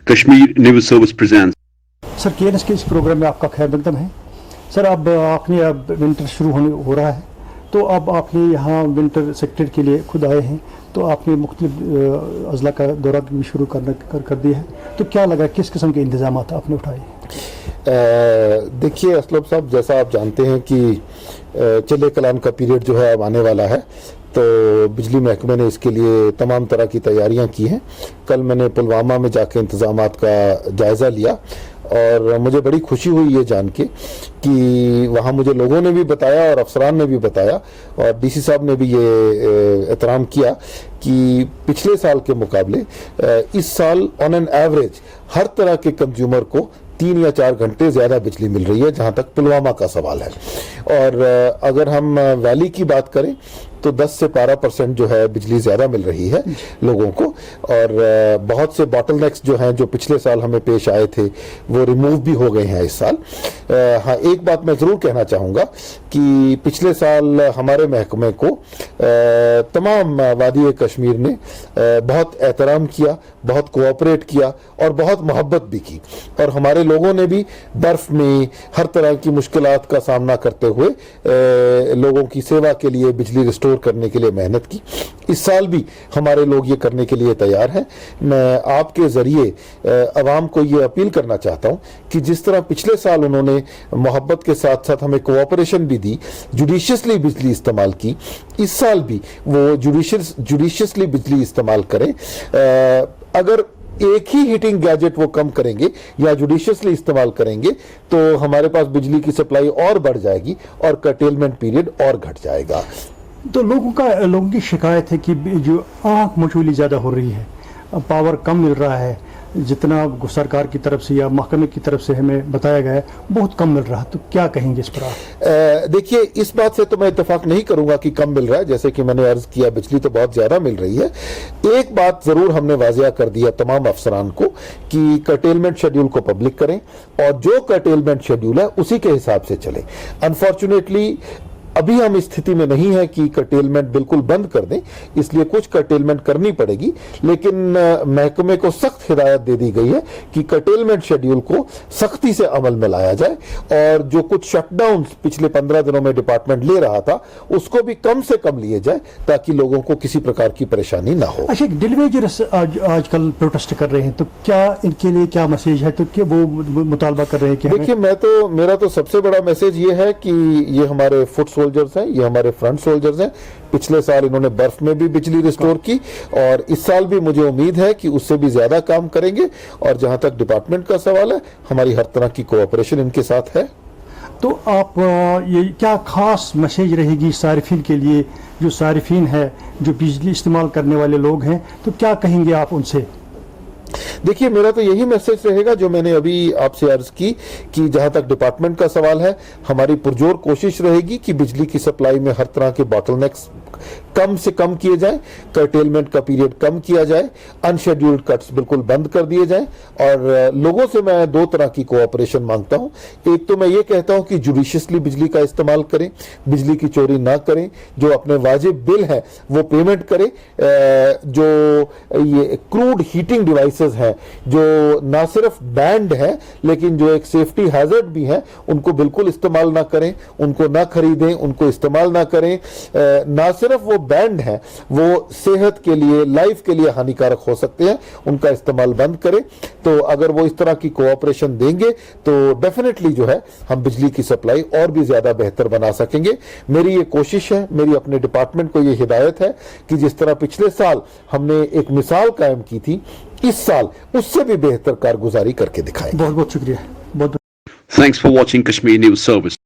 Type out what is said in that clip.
Kashmir News Service presents. Sir KNS के इस programme में आपका खैर मकदम है। सर अब आपने विंटर शुरू हो रहा है, तो अब आपने यहाँ विंटर सेक्टर के लिए खुद आए हैं, तो आपने मुख्तलिफ अजला का दौरा भी शुरू कर दिया है, तो क्या लगा, किस किस्म के इंतजाम आपने उठाए? देखिए असलम साहब, जैसा आप जानते हैं कि चले कलान का पीरियड जो है अब आने वाला है, तो बिजली महकमे ने इसके लिए तमाम तरह की तैयारियां की हैं। कल मैंने पुलवामा में जाके इंतजामात का जायज़ा लिया और मुझे बड़ी खुशी हुई ये जान के कि वहाँ मुझे लोगों ने भी बताया और अफसरान ने भी बताया और डीसी साहब ने भी ये एहतराम किया कि पिछले साल के मुकाबले इस साल ऑन एन एवरेज हर तरह के कंज्यूमर को 3 या 4 घंटे ज़्यादा बिजली मिल रही है, जहाँ तक पुलवामा का सवाल है। और अगर हम वैली की बात करें तो 10 से 12% जो है बिजली ज़्यादा मिल रही है लोगों को, और बहुत से बॉटलनेक्स जो हैं जो पिछले साल हमें पेश आए थे वो रिमूव भी हो गए हैं इस साल। हाँ, एक बात मैं ज़रूर कहना चाहूँगा कि पिछले साल हमारे महकमे को तमाम वादी कश्मीर ने बहुत एहतराम किया, बहुत कोऑपरेट किया और बहुत मोहब्बत भी की, और हमारे लोगों ने भी बर्फ़ में हर तरह की मुश्किलात का सामना करते हुए लोगों की सेवा के लिए, बिजली रिस्टोर करने के लिए मेहनत की। इस साल भी हमारे लोग ये करने के लिए तैयार हैं। मैं आपके ज़रिए अवाम को ये अपील करना चाहता हूँ कि जिस तरह पिछले साल उन्होंने मोहब्बत के साथ साथ हमें कोऑपरेशन भी दी, जुडिशियसली बिजली इस्तेमाल की, इस साल भी वो जुडिशियसली बिजली इस्तेमाल करें। अगर एक ही हीटिंग गैजेट वो कम करेंगे या जुडिशियसली इस्तेमाल करेंगे तो हमारे पास बिजली की सप्लाई और बढ़ जाएगी और कर्टेलमेंट पीरियड और घट जाएगा। तो लोगों की शिकायत है कि जो आँख मचौली ज़्यादा हो रही है, पावर कम मिल रहा है, जितना सरकार की तरफ से या महकमे की तरफ से हमें बताया गया है बहुत कम मिल रहा है, तो क्या कहेंगे इस पर आप? देखिए, इस बात से तो मैं इत्तेफाक नहीं करूंगा कि कम मिल रहा है। जैसे कि मैंने अर्ज किया, बिजली तो बहुत ज़्यादा मिल रही है। एक बात ज़रूर हमने वाजिया कर दिया तमाम अफसरान को कि कर्टेलमेंट शेड्यूल को पब्लिक करें और जो कर्टेलमेंट शेड्यूल है उसी के हिसाब से चले। अनफॉर्चुनेटली अभी हम इस स्थिति में नहीं है कि कर्टेलमेंट बिल्कुल बंद कर दें, इसलिए कुछ कर्टेलमेंट करनी पड़ेगी, लेकिन महकमे को सख्त हिदायत दे दी गई है कि कर्टेलमेंट शेड्यूल को सख्ती से अमल में लाया जाए और जो कुछ शटडाउन पिछले 15 दिनों में डिपार्टमेंट ले रहा था उसको भी कम से कम लिए जाए ताकि लोगों को किसी प्रकार की परेशानी ना हो। अच्छा, डिलीवरीज आजकल प्रोटेस्ट कर रहे हैं, तो क्या इनके लिए क्या मैसेज है, तो क्या वो मुतालबा कर रहे हैं? देखिए, मेरा तो सबसे बड़ा मैसेज ये है कि ये हमारे फुट सोल्जर्स हैं, ये हमारे फ्रंट सोल्जर्स हैं। पिछले साल इन्होंने बर्फ में भी बिजली रिस्टोर की और इस साल भी मुझे उम्मीद है कि उससे भी ज्यादा काम करेंगे, और जहां तक डिपार्टमेंट का सवाल है हमारी हर तरह की कोऑपरेशन इनके साथ है। तो आप ये क्या खास मैसेज रहेगी सारिफिन के लिए, जो सारिफिन है, जो बिजली इस्तेमाल करने वाले लोग हैं, तो क्या कहेंगे आप उनसे? देखिए, मेरा तो यही मैसेज रहेगा जो मैंने अभी आपसे अर्ज की कि जहां तक डिपार्टमेंट का सवाल है हमारी पुरजोर कोशिश रहेगी कि बिजली की सप्लाई में हर तरह के बॉटलनेक्स कम से कम किए जाएं, कर्टेलमेंट का पीरियड कम किया जाए, अनशेड्यूल्ड कट्स बिल्कुल बंद कर दिए जाएं, और लोगों से मैं 2 तरह की कोऑपरेशन मांगता हूं। एक तो मैं ये कहता हूं कि जुडिशियसली बिजली का इस्तेमाल करें, बिजली की चोरी ना करें, जो अपने वाजिब बिल है वो पेमेंट करें। जो ये क्रूड हीटिंग डिवाइसेस हैं जो ना सिर्फ बैंड है लेकिन जो एक सेफ्टी हैजर्ड भी है, उनको बिल्कुल इस्तेमाल ना करें, उनको ना खरीदें, उनको इस्तेमाल ना करें। ना सिर्फ वो बैंड है, वो सेहत के लिए, लाइफ के लिए हानिकारक हो सकते हैं, उनका इस्तेमाल बंद करें। तो अगर वो इस तरह की कोऑपरेशन देंगे तो डेफिनेटली जो है हम बिजली की सप्लाई और भी ज्यादा बेहतर बना सकेंगे। मेरी ये कोशिश है, मेरी अपने डिपार्टमेंट को ये हिदायत है कि जिस तरह पिछले साल हमने एक मिसाल कायम की थी, इस साल उससे भी बेहतर कारगुजारी करके दिखाएं। बहुत बहुत शुक्रिया। Thanks for watching Kashmir News Service.